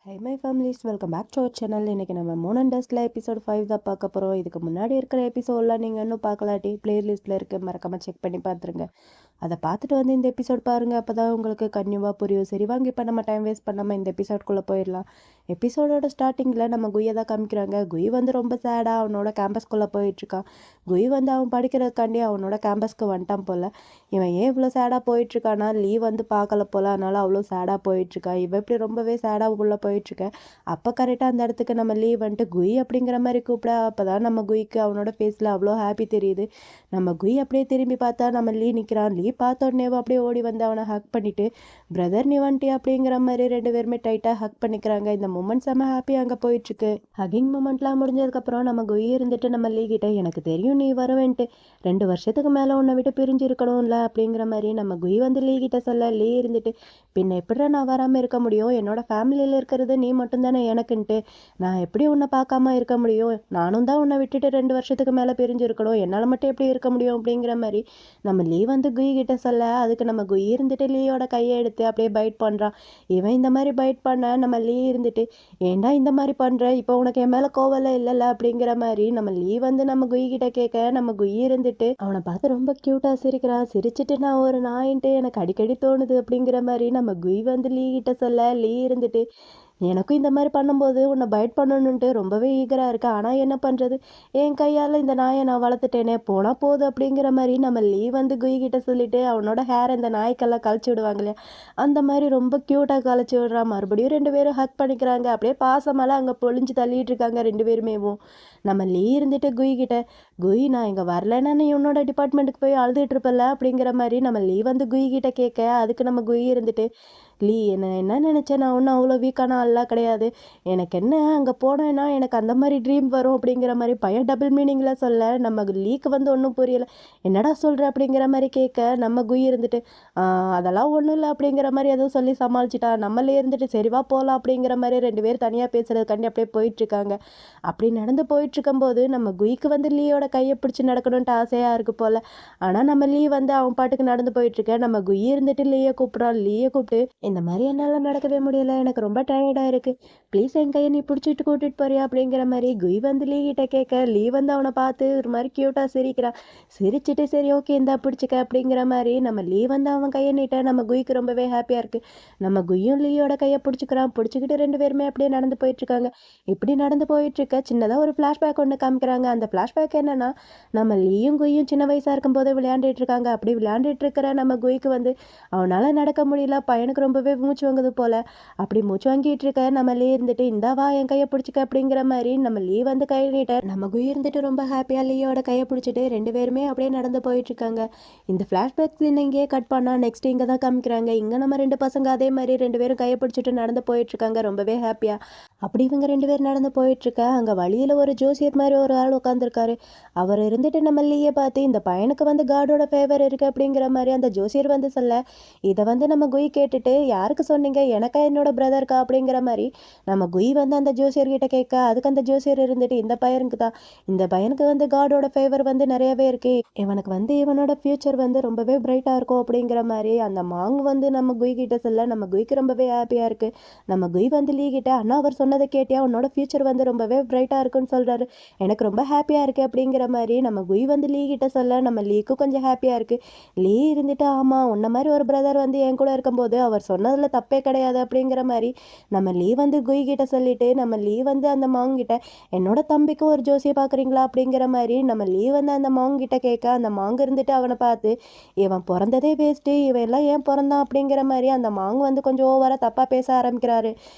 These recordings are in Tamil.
High my families, welcome back to our channel. இன்றைக்கி நம்ம மூன் அண்ட் டஸ்ட்டில் எபிசோட் 5 தான் பார்க்க போகிறோம். இதுக்கு முன்னாடி இருக்கிற எபிசோடெலாம் நீங்கள் இன்னும் பார்க்கலாட்டி பிளேலிஸ்ட்டில் இருக்குது, மறக்காமல் செக் பண்ணி பார்த்துருங்க. அதை பார்த்துட்டு வந்து இந்த எபிசோட் பாருங்கள், அப்போ தான் உங்களுக்கு கன்யூவாக புரியும். சரி வாங்க, இப்போ நம்ம டைம் வேஸ்ட் பண்ணாமல் இந்த எபிசோட்குள்ளே போயிடலாம். எபிசோடோட ஸ்டார்டிங்கில் நம்ம குய்யை தான் காமிக்கிறாங்க. குய் வந்து ரொம்ப சேடாக அவனோட கேம்பஸ்குள்ளே போயிட்டுருக்கான். குய் வந்து அவன் படிக்கிறதுக்காண்டி அவனோட கேம்பஸ்க்கு வந்துட்டான் போல். இவன் ஏன் இவ்வளோ சேடாக போயிட்டுருக்கானா, லீவ் வந்து பார்க்கல போல், அதனால் அவ்வளோ சேடாக போயிட்டுருக்கான். இவன் இப்படி ரொம்பவே சேடாக உள்ளே போயிட்டுருக்கேன். அப்போ கரெக்டாக அந்த இடத்துக்கு நம்ம லீவ் வந்துட்டு குய் அப்படிங்கிற மாதிரி கூப்பிட, அப்போ தான் நம்ம குய்க்கு அவனோட ஃபேஸில் அவ்வளோ ஹாப்பி தெரியுது. நம்ம குய் அப்படியே திரும்பி பார்த்தா நம்ம லீ நிற்கிறான். லீ பார்த்த உடனே அப்படியே ஓடி வந்து அவனை ஹக் பண்ணிவிட்டு, பிரதர் நீ வந்துட்டியா அப்படிங்கிற மாதிரி ரெண்டு பேருமே டைட்டாக ஹக் பண்ணிக்கிறாங்க. இந்த மூமெண்ட் செம்ம ஹாப்பியாக அங்கே போயிட்டுருக்கு. ஹக்கிங் மூமெண்ட்லாம் முடிஞ்சதுக்கப்புறம் நம்ம குய் இருந்துட்டு நம்ம லீ கிட்ட, எனக்கு தெரியும் நீ வருவேன்ட்டு, 2 வருஷத்துக்கு மேலே உன்னை விட்டு பிரிஞ்சு இருக்கணும்ல அப்படிங்கிற மாதிரி நம்ம குய் வந்து லீ கிட்ட சொல்ல, லீ இருந்துட்டு, பின்ன எப்படிடா நான் வராமல் இருக்க முடியும், என்னோட ஃபேமிலியில் இருக்கிறது நீ மட்டும்தானே எனக்குன்ட்டு, நான் எப்படி உன்னை பார்க்காம இருக்க முடியும், நானும் தான் உன்னை விட்டுட்டு 2 வருஷத்துக்கு மேலே பிரிஞ்சு இருக்கணும், என்னால் மட்டும் எப்படி இருக்க முடியும் அப்படிங்கிற மாதிரி நம்ம லீ வந்து குய் கிட்ட சொல்ல, அதுக்கு நம்ம குய் இருந்துட்டு லீயோட கையை எடுத்து அப்படியே பைட் பண்ணுறான். இவன் இந்த மாதிரி பைட் பண்ண நம்ம லீ இருந்துட்டு, ஏன்டா இந்த மாதிரி பண்ணுற, இப்போ உனக்கு என் மேலே கோவல இல்லைல்ல அப்படிங்கிற மாதிரி நம்ம லீ வந்து நம்ம குய் கிட்ட கேட்க, நம்ம குய் இருந்துட்டு அவனை பார்த்து ரொம்ப க்யூட்டாக சிரிக்கிறான். சிரிச்சிட்டு நான் ஒரு நாயின்ட்டு எனக்கு அடிக்கடி தோணுது அப்படிங்கிற மாதிரி நம்ம குய் வந்து லீ கிட்ட சொல்ல, லீ இருந்துட்டு, எனக்கும் இந்த மாதிரி பண்ணும்போது உன்னை பைட் பண்ணணுன்ட்டு ரொம்பவே ஈகராக இருக்கேன், ஆனால் என்ன பண்ணுறது, என் கையால் இந்த நாயை நான் வளர்த்துட்டேனே, போனால் போகுது அப்படிங்கிற மாதிரி நம்ம லீ வந்து குய் கிட்ட சொல்லிட்டு அவனோட ஹேர் இந்த நாய்க்கெல்லாம் கழிச்சு விடுவாங்க இல்லையா, அந்த மாதிரி ரொம்ப க்யூட்டாக கழிச்சு விடுறான். மறுபடியும் 2 பேரும் ஹக் பண்ணிக்கிறாங்க. அப்படியே பாசமெல்லாம் அங்கே பொழிஞ்சு தள்ளிட்டு இருக்காங்க 2 பேருமேவும். நம்ம லீ இருந்துட்டு குய் கிட்ட, குய் நான் இங்கே வரலைன்னா நீ உன்னோட டிபார்ட்மெண்ட்டுக்கு போய் அழுதுட்டு இருப்பல அப்படிங்கிற மாதிரி நம்ம லீ வந்து குய் கிட்ட கேட்க, அதுக்கு நம்ம குய் இருந்துட்டு, லீ என்ன நினச்சேன், நான் ஒன்றும் அவ்வளோ வீக்கான ஆள்லாம் கிடையாது, எனக்கு என்ன அங்கே போனேன்னா எனக்கு அந்த மாதிரி ட்ரீம் வரும் அப்படிங்கிற மாதிரி பையன் டபுள் மீனிங்கில் சொல்ல, நம்ம லீக்கு வந்து ஒன்றும் புரியலை. என்னடா சொல்கிற அப்படிங்கிற மாதிரி கேட்க, நம்ம குய் இருந்துட்டு, அதெல்லாம் ஒன்றும் இல்லை அப்படிங்கிற மாதிரி எதுவும் சொல்லி சமாளிச்சிட்டா. நம்மளே இருந்துட்டு சரிவா போகலாம் அப்படிங்கிற மாதிரி 2 பேர் தனியாக பேசுகிறதுக்காண்டி அப்படியே போயிட்டுருக்காங்க. அப்படி நடந்து போயிட்டுருக்கும்போது நம்ம குய்க்கு வந்து லீயோட கையை பிடிச்சி நடக்கணுன்ட்டு ஆசையாக இருக்குது போல். ஆனால் நம்ம லீ வந்து அவன் பாட்டுக்கு நடந்து போயிட்டுருக்க, நம்ம குய் இருந்துட்டு லீயை கூப்பிட்றான். லீயை கூப்பிட்டு, இந்த மாதிரி என்னால் நடக்கவே முடியலை, எனக்கு ரொம்ப டயர்டாக இருக்குது, ப்ளீஸ் என் கையை நீ பிடிச்சிட்டு கூட்டிகிட்டு போறியா அப்படிங்கிற மாதிரி குய் வந்து லீ கிட்ட கேட்க, லீ வந்து அவனை பார்த்து ஒரு மாதிரி க்யூட்டாக சிரிக்கிறான். சிரிச்சிட்டு சரி ஓகே இந்தா பிடிச்சிக்க அப்படிங்கிற மாதிரி நம்ம லீ வந்து அவன் கையை நீட்ட, நம்ம குய்க்கு ரொம்பவே ஹாப்பியாக இருக்குது. நம்ம குய்யும் லீயோட கையை பிடிச்சிக்கிறான். பிடிச்சிக்கிட்டு 2 பேருமே அப்படியே நடந்து போயிட்டுருக்காங்க. இப்படி நடந்து போயிட்டுருக்க சின்னதாக ஒரு ஃப்ளாஷ்பேக் ஒன்று காமிக்கிறாங்க. அந்த ஃப்ளாஷ்பேக் என்னென்னா, நம்ம லீயும் குய்யும் சின்ன வயசாக இருக்கும்போது விளையாண்டுட்டு இருக்காங்க. அப்படி விளையாண்டுட்டு இருக்கிற நம்ம குய்க்கு வந்து அவனால் நடக்க முடியல, பையனுக்கு ரொம்பவே மூச்சு வாங்குது போல். அப்படி மூச்சு வாங்கிட்டு இருக்க நம்ம லீ இருந்துட்டு, இந்தா வா என் கையை பிடிச்சிக்க அப்படிங்கிற மாதிரி நம்ம லீ வந்து கை நீட்ட, நம்ம குய் இருந்துட்டு ரொம்ப ஹாப்பியாக லீயோட கையை பிடிச்சிட்டு 2 பேருமே அப்படியே நடந்து போயிட்டுருக்காங்க. இந்த ஃப்ளாஷ்பேக் சீன் இங்கேயே கட் பண்ணால் நெக்ஸ்ட் இங்கே தான் காமிக்கிறாங்க. இங்கே நம்ம 2 பசங்க அதே மாதிரி 2 பேரும் கையை பிடிச்சிட்டு நடந்து போயிட்டுருக்காங்க ரொம்பவே ஹாப்பியாக. அப்படி இவங்க 2 பேர் நடந்து போயிட்டுருக்க, அங்கே வழியில் ஒரு ஜோசியர் மாதிரி ஒரு ஆள் உட்காந்துருக்காரு. அவர் இருந்துட்டு நம்ம லீயை பார்த்து, இந்த பையனுக்கு வந்து காடோட ஃபேவர் இருக்குது அப்படிங்கிற மாதிரி அந்த ஜோசியர் வந்து சொல்ல, இதை வந்து நம்ம குய் கேட்டுட்டு, யாருக்கு சொன்னீங்க, எனக்கா என்னோட பிரதருக்கா அப்படிங்கிற மாதிரி நம்ம குய் வந்து அந்த ஜோசியர்கிட்ட கேட்க, அதுக்கு அந்த ஜோசியர் இருந்துட்டு, இந்த பையனுக்கு தான், இந்த பையனுக்கு வந்து காடோட ஃபேவர் வந்து நிறையவே இருக்குது, இவனுக்கு வந்து இவனோட ஃப்யூச்சர் வந்து ரொம்பவே பிரைட்டாக இருக்கும் அப்படிங்கிற மாதிரி அந்த மாங் வந்து நம்ம குய் கிட்ட சொல்ல, நம்ம குய்க்கு ரொம்பவே ஹாப்பியாக இருக்குது. நம்ம குய் வந்து லீ கிட்ட, அண்ணா அவர் சொன்னதை கேட்டியா, உன்னோட ஃப்யூச்சர் வந்து ரொம்பவே பிரைட்டாக இருக்குன்னு சொல்கிறாரு, எனக்கு ரொம்ப ஹாப்பியாக இருக்குது அப்படிங்கிற மாதிரி நம்ம குய் வந்து லீ கிட்ட சொல்ல, நம்ம லீக்கும் கொஞ்சம் ஹாப்பியாக இருக்குது. லீ இருந்துட்டு, ஆமாம் உன்ன மாதிரி ஒரு பிரதர் வந்து என் கூட இருக்கும்போது அவர் சொன்னதில் தப்பே கிடையாது அப்படிங்கிற மாதிரி நம்ம லீ வந்து குய் கிட்ட சொல்லிட்டு, நம்ம லீ வந்து அந்த மாங் கிட்ட, என்னோட தம்பிக்கு ஒரு ஜோசியை பார்க்குறீங்களா அப்படிங்கிற மாதிரி நம்ம லீ வந்து அந்த மாங் கிட்ட கேட்க, அந்த மாங் இருந்துட்டு அவனை பார்த்து, இவன் பிறந்ததே வேஸ்ட்டு, இவன் எல்லாம் ஏன் பிறந்தான் அப்படிங்கிற மாதிரி அந்த மாங் வந்து கொஞ்சம் ஓவராக தப்பாக பேச ஆரம்பிக்கிறாரு.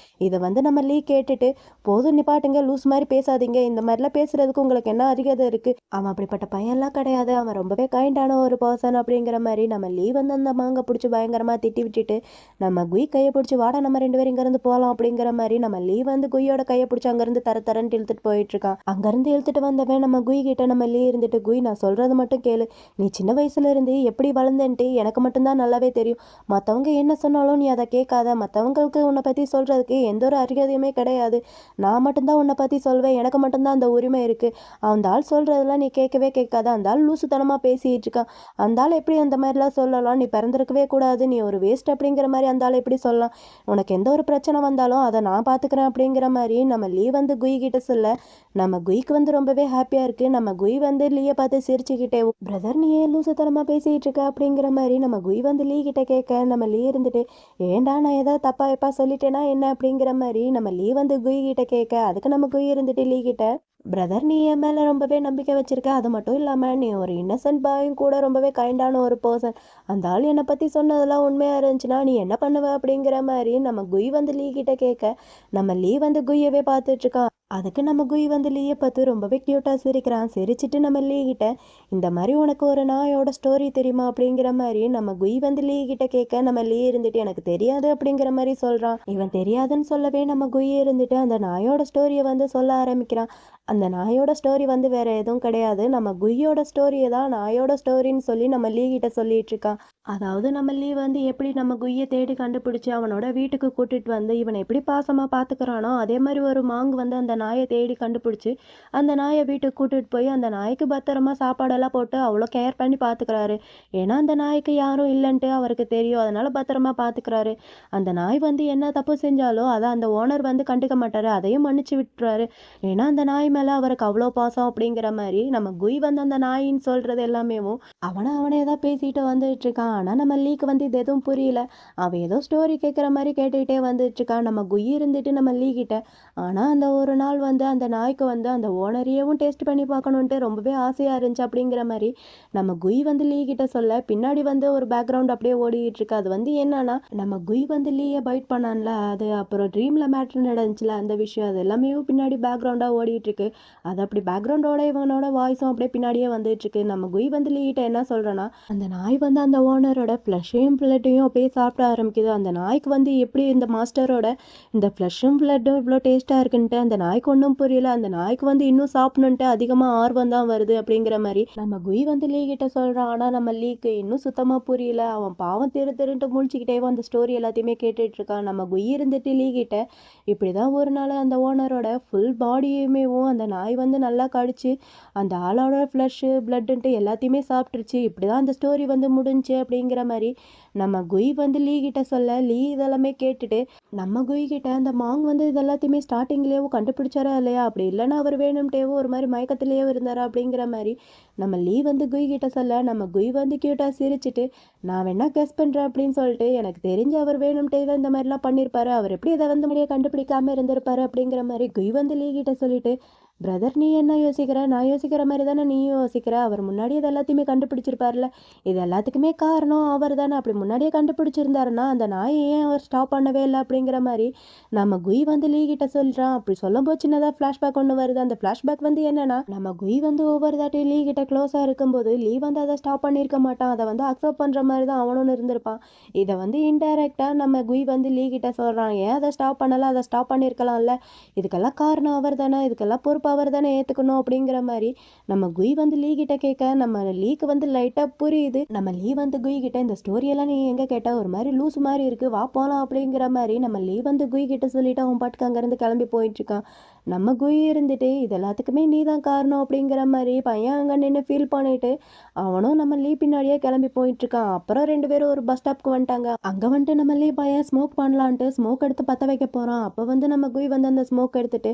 இதை வந்து நம்ம லீ கேட்டுட்டு, போதும் நிப்பாட்டுங்க, லூஸ் மாதிரி பேசாதீங்க, இந்த மாதிரிலாம் பேசுறதுக்கு உங்களுக்கு என்ன அதிகாரம் இருக்குது, அவன் அப்படிப்பட்ட பையன்லாம் கிடையாது, அவன் ரொம்பவே கைண்டான ஒரு பர்சன் அப்படிங்கிற மாதிரி நம்ம லீ வந்து அந்த மாங்கை பிடிச்சி பயங்கரமாக திட்டி விட்டுட்டு, நம்ம குய் கையை பிடிச்சி வாடா நம்ம 2 பேரும் இங்கேருந்து போகலாம் அப்படிங்கிற மாதிரி நம்ம லீ வந்து குய்யோட கையை பிடிச்சி அங்கேருந்து தரன்னு இழுத்துட்டு போயிட்டுருக்கான். அங்கேருந்து இழுத்துட்டு வந்தவன் நம்ம குய் கிட்ட நம்ம லீ இருந்துட்டு, குய் நான் சொல்கிறது மட்டும் கேளு, நீ சின்ன வயசுல இருந்து எப்படி வளர்ந்தேன்ட்டு எனக்கு மட்டும்தான் நல்லாவே தெரியும், மற்றவங்க என்ன சொன்னாலும் நீ அதை கேட்காத, மற்றவங்களுக்கு உன்னை பற்றி சொல்கிறதுக்கு எந்த ஒரு அருகதையுமே கிடையாது, நான் மட்டும்தான் உன்னை பற்றி சொல்வேன், எனக்கு மட்டும்தான் அந்த உரிமை இருக்குது, அந்த ஆள் சொல்கிறதெல்லாம் நீ கேட்கவே கேட்காத, அந்த ஆள் லூசுத்தனமாக பேசிகிட்டு இருக்கான், அந்த ஆள் எப்படி அந்த மாதிரிலாம் சொல்லலாம், நீ பிறந்திருக்கவே கூடாது, நீ ஒரு வேஸ்ட் அப்படிங்கிற மாதிரி அந்த ஆள் எப்படி சொல்லலாம், உனக்கு எந்த ஒரு பிரச்சனை வந்தாலும் அதை நான் பார்த்துக்கிறேன் அப்படிங்கிற மாதிரி நம்ம லீ வந்து குய் கிட்ட சொல்ல நம்ம குய்க்கு வந்து ரொம்பவே ஹாப்பியாக இருக்குது. நம்ம குய் வந்து லீயை பார்த்து சிரிச்சுக்கிட்டே, பிரதர் நீ ஏன் லூசுத்தனமாக பேசிகிட்டு இருக்க அப்படிங்கிற மாதிரி நம்ம குய் வந்து லீ கிட்ட கேட்க, நம்ம லீ இருந்துட்டு ஏன்டா நான் ஏதாவது தப்பா வைப்பா சொல்லிட்டேன்னா என்ன அப்படிங்கிற மாதிரி நம்ம லீ வந்து குய் கிட்ட கேட்க, அதுக்கு நம்ம குய் இருந்துட்டு லீ கிட்ட, பிரதர் நீ என் மேலே ரொம்பவே நம்பிக்கை வச்சிருக்க, அது மட்டும் இல்லாமல் நீ ஒரு இன்னசென்ட் பாயும் கூட, ரொம்பவே கைண்டான ஒரு பர்சன், அந்த ஆள் என்னை பற்றி சொன்னதெல்லாம் உண்மையாக இருந்துச்சுன்னா நீ என்ன பண்ணுவ அப்படிங்கிற மாதிரி நம்ம குய் வந்து லீ கிட்ட கேட்க, நம்ம லீ வந்து குய்யவே பார்த்துட்டு இருக்கான். அதுக்கு நம்ம குய் வந்து லீயை பார்த்து ரொம்பவே க்யூட்டாக சிரிக்கிறான். சிரிச்சிட்டு நம்ம லீ கிட்ட இந்த மாதிரி உனக்கு ஒரு நாயோட ஸ்டோரி தெரியுமா அப்படிங்கிற மாதிரி நம்ம குய் வந்து லீ கிட்ட கேட்க, நம்ம லீ இருந்துட்டு எனக்கு தெரியாது அப்படிங்கிற மாதிரி சொல்கிறான். இவன் தெரியாதுன்னு சொல்லவே நம்ம குய் இருந்துட்டு அந்த நாயோட ஸ்டோரியை வந்து சொல்ல ஆரம்பிக்கிறான். அந்த நாயோட ஸ்டோரி வந்து வேற எதுவும் கிடையாது, நம்ம குய்யோட ஸ்டோரியை தான் நாயோட ஸ்டோரின்னு சொல்லி நம்ம லீ கிட்ட சொல்லிட்டு இருக்கான். அதாவது நம்ம லீ வந்து எப்படி நம்ம குய்யை தேடி கண்டுபிடிச்சி அவனோட வீட்டுக்கு கூட்டிட்டு வந்து இவனை எப்படி பாசமாக பார்த்துக்கிறானோ, அதே மாதிரி ஒரு மாங்கு வந்து அந்த நாயை தேடி கண்டுபிடிச்சி அந்த நாயை வீட்டுக்கு கூட்டிட்டு போய் அந்த நாய்க்கு பத்திரமா சாப்பாடெல்லாம் போட்டு அவ்வளோ கேர் பண்ணி பார்த்துக்கிறாரு. ஏன்னா அந்த நாய்க்கு யாரும் இல்லைன்ட்டு அவருக்கு தெரியும், அதனால பத்திரமா பார்த்துக்கிறாரு. அந்த நாய் வந்து என்ன தப்பு செஞ்சாலும் அதை அந்த ஓனர் வந்து கண்டுக்க மாட்டாரு, அதையும் மன்னிச்சு விட்டுறாரு. ஏன்னா அந்த நாய் மேலே அவருக்கு அவ்வளோ பாசம் அப்படிங்கிற மாதிரி நம்ம குய் வந்து அந்த நாயின்னு சொல்றது எல்லாமேவும் அவனே தான் பேசிட்டு வந்துட்டு இருக்கான். ஆனால் நம்ம லீக்கு வந்து இது எதுவும் புரியல, அவன் ஏதோ ஸ்டோரி கேட்குற மாதிரி கேட்டுக்கிட்டே வந்துட்டு இருக்கான். நம்ம குய் இருந்துட்டு நம்ம லீ கிட்ட, ஆனால் அந்த ஒரு நாள் வந்து அந்த நாய்க்கு வந்து அந்த ஓனரையவும் டேஸ்ட் பண்ணி பார்க்கணுன்ட்டு ரொம்பவே ஆசையாக இருந்துச்சு அப்படிங்கிற மாதிரி நம்ம குய் வந்து லீ கிட்ட சொல்ல, பின்னாடி வந்து ஒரு பேக்ரவுண்ட் அப்படியே ஓடிட்டு இருக்கு. அது வந்து என்னன்னா நம்ம குய் வந்து லீயை பைட் பண்ணான்ல, அது அப்புறம் ட்ரீமில் மேட்ரு நடந்துச்சுல அந்த விஷயம், அது எல்லாமே பின்னாடி பேக்ரவுண்டாக ஓடிட்டு இருக்கு. அது அப்படி பேக்ரவுண்டோட இவனோட வாய்ஸும் அப்படியே பின்னாடியே வந்துட்டு இருக்கு. நம்ம குய் வந்து லீகிட்ட என்ன சொல்றேன்னா, அந்த நாய் வந்து அந்த ஓனரோட ஃப்ளஷையும் பிளட்டையும் அப்படியே சாப்பிட ஆரம்பிக்குது. அந்த நாய்க்கு வந்து எப்படி இந்த மாஸ்டரோட இந்த ஃப்ளஷும் பிளட்டும் இவ்வளோ டேஸ்ட்டாக இருக்குன்ட்டு அந்த நாய்க்கு ஒன்றும் புரியல. அந்த நாய்க்கு வந்து இன்னும் சாப்பிடணுன்ட்டு அதிகமாக ஆர்வம் தான் வருது அப்படிங்கிற மாதிரி நம்ம குய் வந்து லீகிட்ட சொல்கிறான். ஆனால் நம்ம லீக்கு இன்னும் சுத்தமாக புரியல. அவன் பாவம் திருன்ட்டு முழிச்சுக்கிட்டே அந்த ஸ்டோரி எல்லாத்தையுமே கேட்டுட்டு இருக்கான். நம்ம குய் இருந்துட்டு லீகிட்ட இப்படி தான் ஒரு நாள் அந்த ஓனரோட ஃபுல் பாடியுமேவும் அந்த நாய் வந்து நல்லா கடிச்சு அந்த ஆளோட ஃப்ளஷ்ஷு பிளட்டுன்ட்டு எல்லாத்தையுமே சாப்பிட்ருச்சு, இப்படி தான் அந்த ஸ்டோரி வந்து முடிஞ்சு அப்படிங்கிற மாதிரி நம்ம குய் வந்து லீ கிட்ட சொல்ல, லீ இதெல்லாமே கேட்டுட்டு நம்ம குய் கிட்ட அந்த மாங் வந்து இது எல்லாத்தையுமே ஸ்டார்டிங்லேயோ கண்டுபிடிச்சாரா இல்லையா, அப்படி இல்லைன்னா அவர் வேணும்ட்டேவோ ஒரு மாதிரி மயக்கத்திலேயோ இருந்தாரா அப்படிங்கிற மாதிரி நம்ம லீ வந்து குய் கிட்ட சொல்ல, நம்ம குய் வந்து க்யூட்டாக சிரிச்சிட்டு நான் வேணா கெஸ் பண்ணுறேன் அப்படின்னு சொல்லிட்டு, எனக்கு தெரிஞ்சு அவர் வேணும்ட்டே தான் இந்த மாதிரிலாம் பண்ணியிருப்பாரு, அவர் எப்படி இதை வந்து முடிய கண்டுபிடிக்காம இருந்திருப்பாரு அப்படிங்கிற மாதிரி குய் வந்து லீ கிட்ட சொல்லிட்டு, பிரதர் நீ என்ன யோசிக்கிற, நான் யோசிக்கிற மாதிரி தானே நீயும் யோசிக்கிற, அவர் முன்னாடி இது எல்லாத்தையுமே கண்டுபிடிச்சிருப்பார்ல, இது எல்லாத்துக்குமே காரணம் அவர் தானே, அப்படி முன்னாடியே கண்டுபிடிச்சிருந்தாருன்னா அந்த நாயை ஏன் அவர் ஸ்டாப் பண்ணவே இல்லை அப்படிங்கிற மாதிரி நம்ம குய் வந்து லீ கிட்ட சொல்கிறான். அப்படி சொல்லும்போது சின்னதாக ஃப்ளாஷ்பேக் ஒன்று வருது. அந்த ஃப்ளாஷ்பேக் வந்து என்னன்னா, நம்ம குய் வந்து ஒவ்வொரு தாட்டி லீ கிட்ட க்ளோஸாக இருக்கும்போது லீ வந்து அதை ஸ்டாப் பண்ணியிருக்க மாட்டான், அதை வந்து அக்செப்ட் பண்ணுற மாதிரி தான் அவனும் இருந்திருப்பான். இதை வந்து இன்டைரக்டாக நம்ம குய் வந்து லீ கிட்ட சொல்கிறான், ஏன் அதை ஸ்டாப் பண்ணலை, அதை ஸ்டாப் பண்ணியிருக்கலாம்ல, இதுக்கெல்லாம் காரணம் அவர் தானே, இதுக்கெல்லாம் பொறுப்பு அவர் தானே ஏற்றுக்கணும் அப்படிங்கிற மாதிரி நம்ம குய் வந்து லீ கிட்ட கேட்க, நம்ம லீக்கு வந்து லைட்டாக புரியுது. நம்ம லீ வந்து குய் கிட்ட இந்த ஸ்டோரியெல்லாம் நீ எங்கே கேட்ட, ஒரு மாதிரி லூஸ் மாதிரி இருக்குது, வா போகலாம் அப்படிங்கிற மாதிரி நம்ம லீ வந்து குய் கிட்ட சொல்லிட்டு அவன் பாட்டுக்கு அங்கேருந்து கிளம்பி போயிட்டுருக்கான். நம்ம குய் இருந்துட்டு இது எல்லாத்துக்குமே நீ தான் காரணம் அப்படிங்கிற மாதிரி பையன் அங்கே நின்று ஃபீல் பண்ணிட்டு அவனும் நம்ம லீ பின்னாடியே கிளம்பி போயிட்டுருக்கான். அப்புறம் ரெண்டு பேரும் ஒரு பஸ் ஸ்டாப்க்கு வந்துட்டாங்க. அங்கே வந்துட்டு நம்ம லீ பையன் ஸ்மோக் பண்ணலான்ட்டு ஸ்மோக் எடுத்து பற்ற வைக்க போகிறான். அப்போ வந்து நம்ம குய் வந்து அந்த ஸ்மோக் எடுத்துட்டு,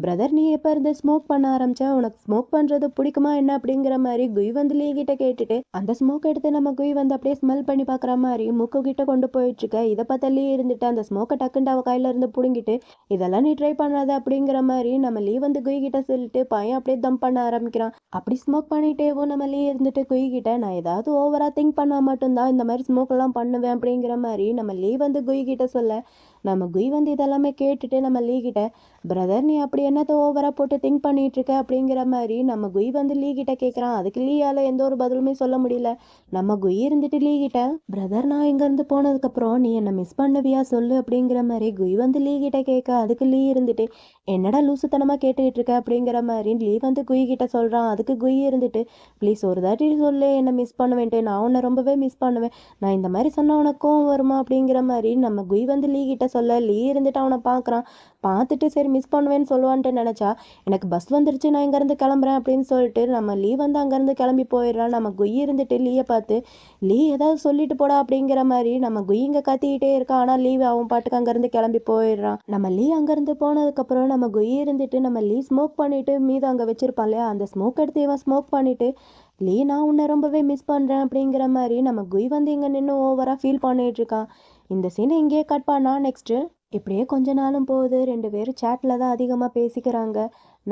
பிரதர் நீ எப்போ இருந்து ஸ்மோக் பண்ண ஆரம்பிச்சா, உனக்கு ஸ்மோக் பண்ணுறது பிடிக்குமா என்ன அப்படிங்கிற மாதிரி குய் வந்து லீ கிட்ட கேட்டுட்டு அந்த ஸ்மோக் எடுத்து நம்ம குய் வந்து அப்படியே ஸ்மெல் பண்ணி பார்க்குற மாதிரி மூக்கு கிட்ட கொண்டு போயிட்டுருக்க. இதை பார்த்தா லீ இருந்துட்டு அந்த ஸ்மோக்கை டக்குண்டு அவள் கையில இருந்து பிடுங்கிட்டு, இதெல்லாம் நீ ட்ரை பண்ணாத அப்படிங்கிற மாதிரி நம்ம லீ வந்து குய் கிட்ட சொல்லிட்டு பையன் அப்படியே தம் பண்ண ஆரம்பிக்கிறான். அப்படி ஸ்மோக் பண்ணிட்டேவோ நம்ம லீ இருந்துட்டு குய் கிட்ட, நான் ஏதாவது ஓவரா திங்க் பண்ணா மட்டும்தான் இந்த மாதிரி ஸ்மோக் எல்லாம் பண்ணுவேன் அப்படிங்கிற மாதிரி நம்ம லீ வந்து குய் கிட்ட சொல்ல, நம்ம குய் வந்து இதெல்லாமே கேட்டுட்டு நம்ம லீ கிட்ட, பிரதர் நீ அப்படி என்னத்தை ஓவரா போட்டு திங்க் பண்ணிட்டு இருக்க அப்படிங்கிற மாதிரி நம்ம குய் வந்து லீ கிட்ட கேட்குறான். அதுக்கு லீயால எந்த ஒரு பதிலுமே சொல்ல முடியல. நம்ம குய் இருந்துட்டு லீ கிட்ட, பிரதர் நான் இங்கேருந்து போனதுக்கப்புறம் நீ என்னை மிஸ் பண்ணுவியா சொல்லு அப்படிங்கிற மாதிரி குய் வந்து லீ கிட்ட கேட்க, அதுக்கு லீ இருந்துட்டு என்னடா லூசுத்தனமாக கேட்டுக்கிட்டு இருக்க அப்படிங்கிற மாதிரி லீ வந்து குய் கிட்ட சொல்கிறான். அதுக்கு குய் இருந்துட்டு ப்ளீஸ் ஒரு தாட்டி சொல்லு என்னை மிஸ் பண்ணுவேன்ட்டு, நான் உன்னை ரொம்பவே மிஸ் பண்ணுவேன், நான் இந்த மாதிரி சொன்ன உனக்கும் வருமா அப்படிங்கிற மாதிரி நம்ம குய் வந்து லீ கிட்ட சொல்ல லீ இருந்துட்டு அவனை பார்க்குறான். பார்த்துட்டு சரி மிஸ் பண்ணுவேன்னு சொல்லுவான்ட்டு நினச்சா, எனக்கு பஸ் வந்துருச்சு நான் இங்கேருந்து கிளம்புறேன் அப்படின்னு சொல்லிட்டு நம்ம லீ வந்து அங்கேருந்து கிளம்பி போயிடுறான். நம்ம குய் இருந்துட்டு லீயை பார்த்து, லீ ஏதாவது சொல்லிட்டு போடா அப்படிங்கிற மாதிரி நம்ம குய் இங்கே கத்திக்கிட்டே இருக்கான். ஆனால் லீ அவன் பாட்டுக்கு அங்கேருந்து கிளம்பி போயிடுறான். நம்ம லீ அங்கேருந்து போனதுக்கப்புறம் நம்ம குய் இருந்துட்டு நம்ம லீ ஸ்மோக் பண்ணிட்டு மீது அங்கே வச்சிருப்பான் இல்லையா, அந்த ஸ்மோக் எடுத்து இவன் ஸ்மோக் பண்ணிட்டு, லீ நான் உன்னை ரொம்பவே மிஸ் பண்ணுறேன் அப்படிங்கிற மாதிரி நம்ம குய் வந்து இங்கே நின்று ஓவராக ஃபீல் பண்ணிட்டு இருக்கான். இந்த சீனை இங்கேயே கட் பண்ணா நெக்ஸ்ட்டு இப்படியே கொஞ்ச நாளும் போகுது. 2 பேரும் சேட்டில் தான் அதிகமாக பேசிக்கிறாங்க.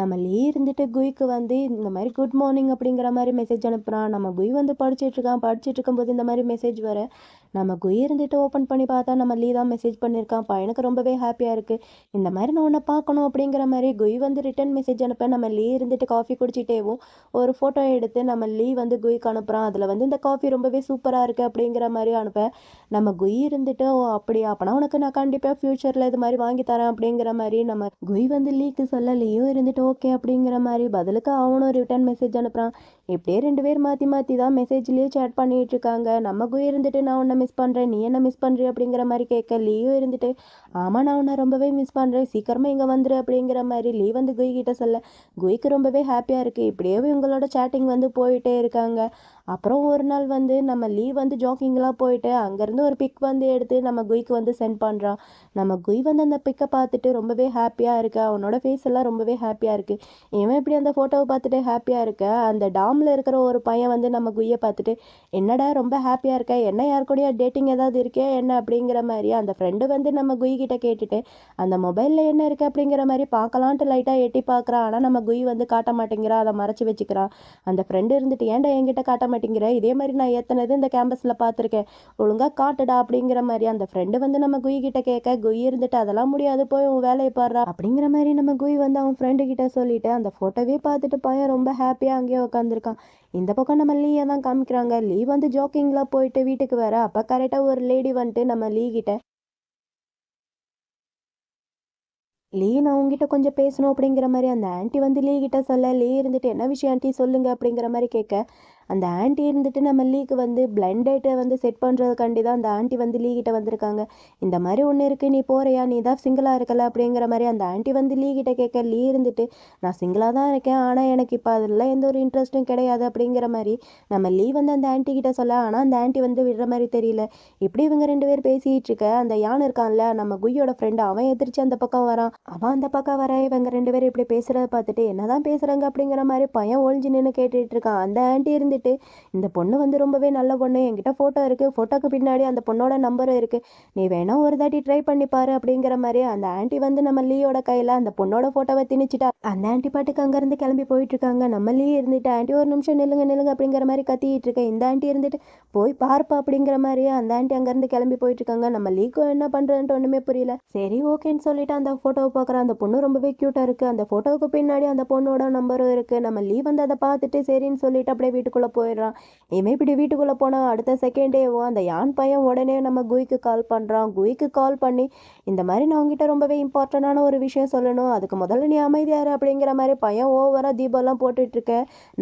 நம்ம லீ இருந்துட்டு குய்க்கு வந்து இந்த மாதிரி குட் மார்னிங் அப்படிங்கிற மாதிரி மெசேஜ் அனுப்புகிறான். நம்ம குய் வந்து படிச்சுட்டு இருக்கும்போது இந்த மாதிரி மெசேஜ் வர நம்ம குய் இருந்துட்டு ஓப்பன் பண்ணி பார்த்தா நம்ம லீ தான் மெசேஜ் பண்ணியிருக்கான். பையனுக்கு ரொம்பவே ஹாப்பியாக இருக்குது. இந்த மாதிரி நான் உன்னை பார்க்கணும் அப்படிங்கிற மாதிரி குய் வந்து ரிட்டன் மெசேஜ் அனுப்ப நம்ம லீ இருந்துட்டு காஃபி குடிச்சிட்டேவும் ஒரு ஃபோட்டோ எடுத்து நம்ம லீ வந்து குய்க்கு அனுப்புகிறான். அதில் வந்து இந்த காஃபி ரொம்பவே சூப்பராக இருக்குது அப்படிங்கிற மாதிரி அனுப்ப நம்ம குய் இருந்துட்டு ஓ அப்படியா, அப்போனா உனக்கு நான் கண்டிப்பாக ஃப்யூச்சரில் இது மாதிரி வாங்கி தரேன் அப்படிங்கிற மாதிரி நம்ம குய் வந்து லீக்கு சொல்ல லீயும் இருந்துட்டு ஓகே அப்படிங்கிற மாதிரி பதிலுக்கு அவனும் ரிட்டர்ன் மெசேஜ் அனுப்புகிறான். இப்படியே 2 பேர் மாற்றி மாற்றி தான் மெசேஜ்லேயே சேட் பண்ணிட்டு இருக்காங்க. நம்ம குய் இருந்துட்டு நான் உன்னை மிஸ் பண்ணுறேன், நீ என்ன மிஸ் பண்ணுற அப்படிங்கிற மாதிரி கேட்க லீயும் இருந்துட்டு ஆமாம் நான் உன்னை ரொம்பவே மிஸ் பண்ணுறேன், சீக்கிரமாக இங்கே வந்துரு அப்படிங்கிற மாதிரி லீ வந்து குய் கிட்ட சொல்ல குய்க்கு ரொம்பவே ஹாப்பியாக இருக்குது. இப்படியே இவங்களோட சேட்டிங் வந்து போயிட்டே இருக்காங்க. அப்புறம் ஒரு நாள் வந்து நம்ம லீ வந்து ஜாக்கிங்லாம் போயிட்டு அங்கேருந்து ஒரு பிக் வந்து எடுத்து நம்ம குய்க்கு வந்து சென்ட் பண்ணுறான். நம்ம குய் வந்து அந்த பிக்கை பார்த்துட்டு ரொம்பவே ஹாப்பியாக இருக்கு. அவனோட ஃபேஸ் எல்லாம் ரொம்பவே ஹாப்பியாக இருக்குது. இவன் இப்படி அந்த ஃபோட்டோவை பார்த்துட்டு ஹாப்பியாக இருக்க அந்த டாமில் இருக்கிற ஒரு பையன் வந்து நம்ம குய்யை பார்த்துட்டு என்னடா ரொம்ப ஹாப்பியாக இருக்க, என்ன யார் கூடயா டேட்டிங் ஏதாவது இருக்கே என்ன அப்படிங்கிற மாதிரி அந்த ஃப்ரெண்டு வந்து நம்ம குய் கிட்ட கேட்டுட்டு அந்த மொபைலில் என்ன இருக்குது அப்படிங்கிற மாதிரி பார்க்கலான்ட்டு லைட்டாக எட்டி பார்க்குறான். ஆனால் நம்ம குய் வந்து காட்ட மாட்டேங்கிறான், அதை மறைச்சி வச்சுக்கிறான். அந்த ஃப்ரெண்டு இருந்துட்டு ஏன்டா என்கிட்ட காட்ட மாட்டேங்கிற, இதே மாதிரி நான் எத்தனை இந்த கேம்பஸில் பார்த்துருக்கேன், ஒழுங்காக காட்டுடா அப்படிங்கிற மாதிரி அந்த ஃப்ரெண்டு வந்து நம்ம குய் கிட்ட கேட்க குய் இருந்துட்டு அதெல்லாம் முடியாது போய் உன் வேலையை பாடுறா அப்படிங்கிற மாதிரி நம்ம குய் வந்து அவன் ஃப்ரெண்டு கிட்ட சொல்லிட்டு அந்த ஃபோட்டோவே பார்த்துட்டு பையன் ரொம்ப ஹாப்பியாக அங்கேயே உட்காந்துருக்கான். இந்த பக்கம் நம்ம லீயை தான் காமிக்கிறாங்க. லீ வந்து ஜாக்கிங்கில் போயிட்டு வீட்டுக்கு வர அப்போ கரெக்டாக ஒரு லேடி வந்துட்டு நம்ம லீ கிட்ட லீ நான் உங்ககிட்ட கொஞ்சம் பேசணும் அப்படிங்கிற மாதிரி அந்த ஆன்ட்டி வந்து லீ கிட்ட சொல்ல லீ இருந்துட்டு என்ன விஷயம் ஆன்ட்டி சொல்லுங்க அப்படிங்கிற மாதிரி கேட்க அந்த ஆன்ட்டி இருந்துட்டு நம்ம லீக்கு வந்து பிளைண்ட் டேட்டை வந்து செட் பண்ணுறதுக்காண்டி தான் அந்த ஆன்ட்டி வந்து லீ கிட்ட வந்திருக்காங்க. இந்த மாதிரி ஒன்று இருக்குது, நீ போறியா, நீ தான் சிங்கிளாக இருக்கல அப்படிங்கிற மாதிரி அந்த ஆன்ட்டி வந்து லீ கிட்ட கேட்க லீ இருந்துட்டு நான் சிங்கிளாக தான் இருக்கேன், ஆனால் எனக்கு இப்போ அதெல்லாம் எந்த ஒரு இன்ட்ரெஸ்ட்டும் கிடையாது அப்படிங்கிற மாதிரி நம்ம லீ வந்து அந்த ஆன்ட்டி கிட்ட சொல்ல ஆனால் அந்த ஆன்ட்டி வந்து விடுற மாதிரி தெரியல. இப்படி இவங்க 2 பேர் பேசிகிட்டு இருக்க அந்த யான் இருக்கான்ல நம்ம குய்யோட ஃப்ரெண்டு அவன் எதிர்த்து அந்த பக்கம் வரான். அவன் அந்த பக்கம் வர இவங்க 2 பேரும் இப்படி பேசுகிறத பார்த்துட்டு என்னதான் பேசுகிறாங்க அப்படிங்கிற மாதிரி பையன் ஒழிஞ்சு நின்று கேட்டுட்டு இருக்கான். அந்த ஆன்ட்டி இருந்துட்டு இந்த பொண்ணு வந்து ரொம்பவே நல்ல பொண்ணு, என்கிட்ட ஃபோட்டோ இருக்குது, ஃபோட்டோக்கு பின்னாடி அந்த பொண்ணோட நம்பரும் இருக்குது, நீ வேணா ஒரு தாட்டி ட்ரை பண்ணி பாரு அப்படிங்கிற மாதிரி அந்த ஆன்ட்டி வந்து நம்ம லீயோட கையில் அந்த பொண்ணோட ஃபோட்டோவை திணிச்சிட்டா. அந்த ஆன்ட்டி பாட்டுக்கு அங்கேருந்து கிளம்பி போயிட்டு இருக்காங்க. நம்ம லீ இருந்துட்டு ஆன்ட்டி ஒரு நிமிஷம் நில்லுங்க நில்லுங்க அப்படிங்கிற மாதிரி கத்திட்டு இருக்கேன். இந்த ஆன்ட்டி இருந்துட்டு போய் பார்ப்பா அப்படிங்கிற மாதிரி அந்த ஆன்ட்டி அங்கேருந்து கிளம்பி போயிட்டு இருக்காங்க. நம்ம லீக்கும் என்ன பண்ணுறதுன்ட்டு ஒன்றுமே புரியல. சரி ஓகேன்னு சொல்லிட்டு அந்த ஃபோட்டோவை பார்க்குறேன். அந்த பொண்ணு ரொம்பவே க்யூட்டாக இருக்குது. அந்த ஃபோட்டோவுக்கு பின்னாடி அந்த பொண்ணோட நம்பரும் இருக்குது. நம்ம லீ வந்து அதை பார்த்துட்டு சரின்னு சொல்லிட்டு அப்படியே வீட்டுக்குள்ளே போயிடுறான். இவன் இப்படி வீட்டுக்குள்ளே போனால் அடுத்த செகண்டேவும் அந்த யான் பையன் உடனே நம்ம குய்க்கு கால் பண்ணுறான். குய்க்கு கால் பண்ணி இந்த மாதிரி நான் உங்ககிட்ட ரொம்பவே இம்பார்ட்டண்டான ஒரு விஷயம் சொல்லணும், அதுக்கு முதல்ல நீ அமைதியாரு அப்படிங்கிற மாதிரி பையன் ஓவராக தீபம்லாம் போட்டுட்ருக்க.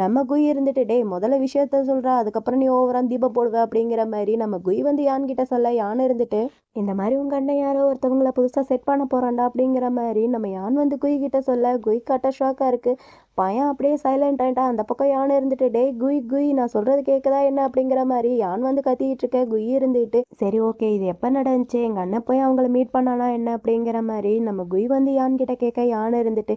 நம்ம குய் இருந்துட்டு டேய் முதல்ல விஷயத்த சொல்கிறா, அதுக்கப்புறம் நீ ஓவராக தீபம் போடுவ அப்படிங்கிற மாதிரி நம்ம குய் வந்து யான் கிட்ட சொல்ல யான் இருந்துட்டு இந்த மாதிரி உங்கள் அண்ணன் யாரோ ஒருத்தவங்களை புதுசாக செட் பண்ண போகிறான்டா அப்படிங்கிற மாதிரி நம்ம யான் வந்து குய் கிட்ட சொல்ல குய் கட்ட ஷாக்காக இருக்குது. பையன் அப்படியே சைலண்ட் ஆகிட்டான். அந்த பக்கம் யான் இருந்துட்டு டேய் குய் குய் நான் சொல்கிறது கேட்குதா என்ன அப்படிங்கிற மாதிரி யான் வந்து கத்திக்கிட்டு இருக்க. குய் இருந்துட்டு சரி ஓகே இது எப்போ நடந்துச்சு, எங்கள் அண்ணன் போய் அவங்கள மீட் பண்ணானா என்ன அப்படிங்கிற மாதிரி நம்ம குய் வந்து யான் கிட்ட கேட்க யான் இருந்துட்டு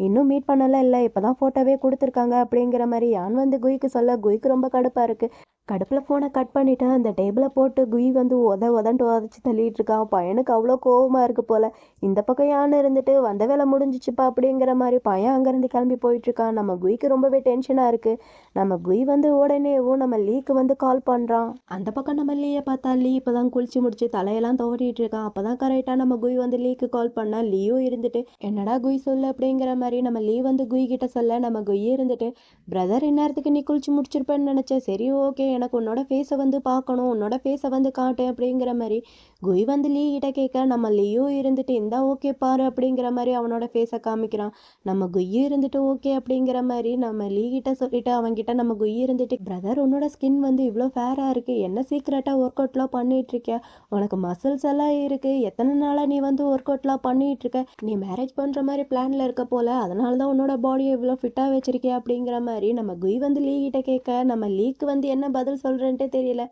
இன்னும் மீட் பண்ணலாம் இல்லை, இப்போ தான் ஃபோட்டோவே கொடுத்துருக்காங்க அப்படிங்கிற மாதிரி யான் வந்து குய்க்கு சொல்ல குய்க்கு ரொம்ப கடுப்பாக இருக்குது. கடுப்பில் ஃபோனை கட் பண்ணிவிட்டு அந்த டேபிளை போட்டு குய் வந்து உதன்ட்டு உதச்சி தள்ளிட்டு இருக்கான். பையனுக்கு அவ்வளோ கோவமாக இருக்குது போல். இந்த பக்கம் யானை இருந்துட்டு வந்த வேலை முடிஞ்சிச்சுப்பா அப்படிங்கிற மாதிரி பையன் அங்கேருந்து கிளம்பி போயிட்டுருக்கான். நம்ம குய்க்கு ரொம்பவே டென்ஷனாக இருக்குது. நம்ம குய் வந்து உடனேவும் நம்ம லீக்கு வந்து கால் பண்ணுறான். அந்த பக்கம் நம்ம லீயை பார்த்தா லீ இப்போ தான் குளிச்சு முடிச்சு தலையெல்லாம் துவட்டிட்டு இருக்கான். அப்போ தான் கரெக்டாக நம்ம குய் வந்து லீக்கு கால் பண்ணால் லீயும் இருந்துட்டு என்னடா குய் சொல்லு அப்படிங்கிற மாதிரி நம்ம லீ வந்து குய் கிட்ட சொல்ல நம்ம குய் இருந்துட்டு பிரதர் இந்நேரத்துக்கு நீ குளிச்சு முடிச்சிருப்பேன்னு நினச்சேன், சரி ஓகே எனக்கு உன்னோட ஃபேஸை வந்து பார்க்கணும், உன்னோட ஃபேஸை வந்து காட்டு அப்படிங்கிற மாதிரி குய் வந்து லீ கிட்ட கேட்க, நம்ம லீயும் இருந்துட்டு இந்தா ஓகே பாரு அப்படிங்கிற மாதிரி அவனோட ஃபேஸை காமிக்கிறான். நம்ம குய்யும் இருந்துட்டு ஓகே அப்படிங்கிற மாதிரி நம்ம லீ கிட்ட சொல்லிட்டு அவன்கிட்ட நம்ம குய் இருந்துட்டு, பிரதர் உன்னோட ஸ்கின் வந்து இவ்வளோ ஃபேராக இருக்கு, என்ன சீக்கிரட்டாக ஒர்க் அவுட்லாம் பண்ணிட்டு இருக்க, உனக்கு மசில்ஸ் எல்லாம் இருக்கு, எத்தனை நாளாக நீ வந்து ஒர்க் அவுட்லாம் பண்ணிட்டு இருக்க, நீ மேரேஜ் பண்ணுற மாதிரி பிளான்ல இருக்க போல, அதனால தான் உன்னோட பாடியை இவ்வளோ ஃபிட்டாக வச்சிருக்கியா அப்படிங்கிற மாதிரி நம்ம குய் வந்து லீ கிட்ட கேட்க, நம்ம லீக்கு வந்து என்ன பதில் சொல்றேன்ட்டு தெரியல.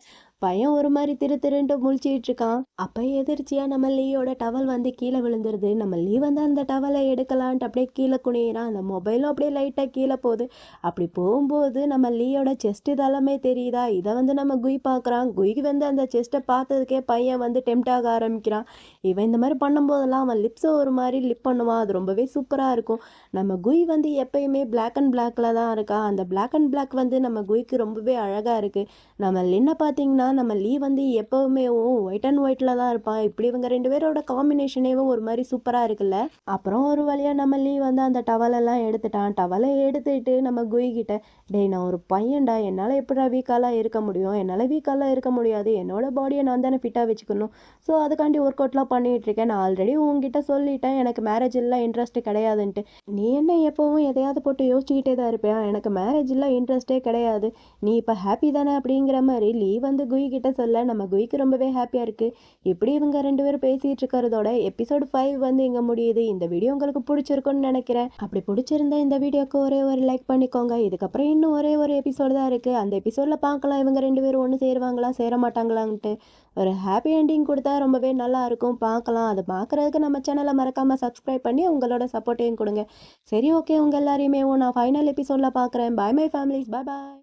பையன் ஒரு மாதிரி திரு திருன்ட்டு முழிச்சிட்டு இருக்கான். அப்ப எதிர்ச்சியா நம்ம லீயோட டவல் வந்து கீழே விழுந்துருது. நம்ம லீ வந்து அந்த டவலை எடுக்கலான்ட்டு அப்படியே கீழே குனியிறான். அந்த மொபைலும் அப்படியே லைட்டா கீழே போகுது. அப்படி போகும்போது நம்ம லீயோட செஸ்ட் இதெல்லாமே தெரியுதா, இதை வந்து நம்ம குய் பார்க்குறான். குய்க்கு வந்து அந்த செஸ்ட்டை பார்த்ததுக்கே பையன் வந்து டெம்ட் ஆக ஆரம்பிக்கிறான். இவன் இந்த மாதிரி பண்ணும்போதெல்லாம் அவன் லிப்ஸை ஒரு மாதிரி லிப் பண்ணுவான். அது ரொம்பவே சூப்பரா இருக்கும். நம்ம குய் வந்து எப்பயுமே பிளாக் அண்ட் பிளாக்ல தான் இருக்கா. அந்த பிளாக் அண்ட் பிளாக் வந்து நம்ம குய்க்கு ரொம்பவே அழகா இருக்கு. நம்ம லின்னை பார்த்தீங்கன்னா நம்ம லீ வந்து எப்பவுமே ஒயிட் அண்ட் ஒயிட்ல தான் இருப்பான். இப்படி இவங்க ரெண்டு பேரோட காம்பினேஷனேவும் ஒரு மாதிரி சூப்பரா இருக்குல்ல. அப்புறம் ஒரு வழியா நம்ம லீ வந்து அந்த டவலெல்லாம் எடுத்துட்டான். டவலை எடுத்துட்டு நம்ம குய் கிட்ட, டேய் நான் ஒரு பையன்டா, என்னால் எப்படா வீக்காலாம் இருக்க முடியும், என்னால் வீக்காலாம் இருக்க முடியாது, என்னோட பாடியை நான் தானே ஃபிட்டாக வச்சுக்கணும், ஸோ அதுக்காண்டி ஒர்க் அவுட்லாம் பண்ணிட்டு இருக்கேன், நான் ஆல்ரெடி உங்ககிட்ட சொல்லிட்டேன் எனக்கு மேரேஜ் எல்லாம் இன்ட்ரெஸ்ட் கிடையாதுன்ட்டு, நீ என்ன எப்பவும் எதையாவது போட்டு யோசிச்சுக்கிட்டே தான் இருப்பேன், எனக்கு மேரேஜ் எல்லாம் இன்ட்ரெஸ்டே கிடையாது, நீ இப்போ ஹாப்பி தானே அப்படிங்கிற மாதிரி லீ வந்து குய் கிட்ட சொல்ல, நம்ம குய்க்கு ரொம்பவே ஹாப்பியா இருக்கு. இப்படி இவங்க ரெண்டு பேரும் பேசிட்டு இருக்கிறதோட எபிசோட் 5 வந்து இங்க முடியுது. இந்த வீடியோ உங்களுக்கு பிடிச்சிருக்கும்னு நினைக்கிறேன். அப்படி பிடிச்சிருந்தா இந்த வீடியோக்கு ஒரே ஒரு லைக் பண்ணிக்கோங்க. இதுக்கப்புறம் இன்னும் ஒரே ஒரு எபிசோடு தான் இருக்கு. அந்த எபிசோட்ல பார்க்கலாம் இவங்க ரெண்டு பேரும் ஒன்று சேருவாங்களா சேர மாட்டாங்களான்ட்டு. ஒரு ஹாப்பி எண்டிங் கொடுத்தா ரொம்பவே நல்லா இருக்கும். பார்க்கலாம். அதை பார்க்கறதுக்கு நம்ம சேனலை மறக்காம சப்ஸ்கிரைப் பண்ணி உங்களோட சப்போர்ட்டையும் கொடுங்க. சரி, ஓகே, உங்க எல்லாரையுமே நான் ஃபைனல் எபிசோட்ல பார்க்குறேன். Bye my families. Bye bye.